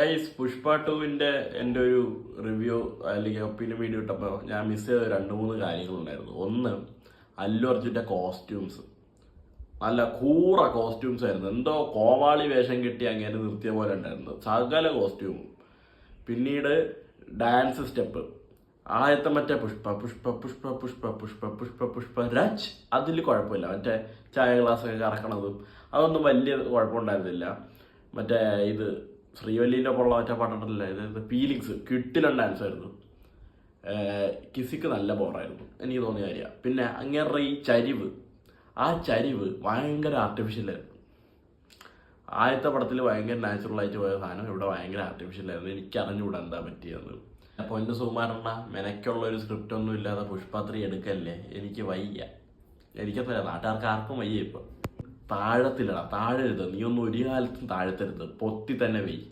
Guys, Pushpa ടൂവിൻ്റെ എൻ്റെ ഒരു review അല്ലെങ്കിൽ ഒപ്പീനിയൻ വീഡിയോ ഇട്ടപ്പോൾ ഞാൻ മിസ് ചെയ്ത 2-3 കാര്യങ്ങളുണ്ടായിരുന്നു. ഒന്ന്, അല്ലു അർജുൻ്റെ കോസ്റ്റ്യൂംസ്. നല്ല കൂറ കോസ്റ്റ്യൂംസ് ആയിരുന്നു. എന്തോ കോമാളി വേഷം കിട്ടി അങ്ങനെ നിർത്തിയ പോലെ ഉണ്ടായിരുന്നു സകല കോസ്റ്റ്യൂമും. പിന്നീട് ഡാൻസ് സ്റ്റെപ്പ്, ആദ്യത്തെ മറ്റേ പുഷ്പ പുഷ്പ പുഷ്പ പുഷ്പ പുഷ്പ പുഷ്പ പുഷ്പ രാജ്, അതിൽ കുഴപ്പമില്ല. മറ്റേ ചായ ഗ്ലാസ്സൊക്കെ കറക്കണതും അതൊന്നും വലിയ കുഴപ്പമുണ്ടായിരുന്നില്ല. മറ്റേ ഇത് ശ്രീവല്ലിൻ്റെ ഒപ്പമുള്ള മറ്റേ പാട്ടുണ്ടല്ലേ, ഇത് ഫീലിങ്സ്, കിട്ടിലും ഡാൻസ് ആയിരുന്നു. കിസിക്ക് നല്ല ബോറായിരുന്നു എനിക്ക് തോന്നിയ കാര്യമാണ്. പിന്നെ അങ്ങേറെ ഈ ചരിവ്, ആ ചരിവ് ഭയങ്കര ആർട്ടിഫിഷ്യലായിരുന്നു. ആദ്യത്തെ പടത്തിൽ ഭയങ്കര നാച്ചുറലായിട്ട് പോയ സാധനം ഇവിടെ ഭയങ്കര ആർട്ടിഫിഷ്യലായിരുന്നു. എനിക്ക് അറിഞ്ഞുകൂടാ എന്താ പറ്റിയെന്ന്. അപ്പോൾ എൻ്റെ സുകുമാരണ്ണ, മെനക്കുള്ള ഒരു സ്ക്രിപ്റ്റ് ഒന്നും ഇല്ലാതെ പുഷ്പ 3 എടുക്കല്ലേ, എനിക്ക് വയ്യ. എനിക്കത്ര നാട്ടുകാർക്ക് ആർക്കും വയ്യ. ഇപ്പം താഴത്തിലടാ, താഴെ എഴുതുക, നീ ഒന്നും ഒരു കാലത്തും താഴത്തെടുത്ത് പൊത്തി തന്നെ വെയ്യ്.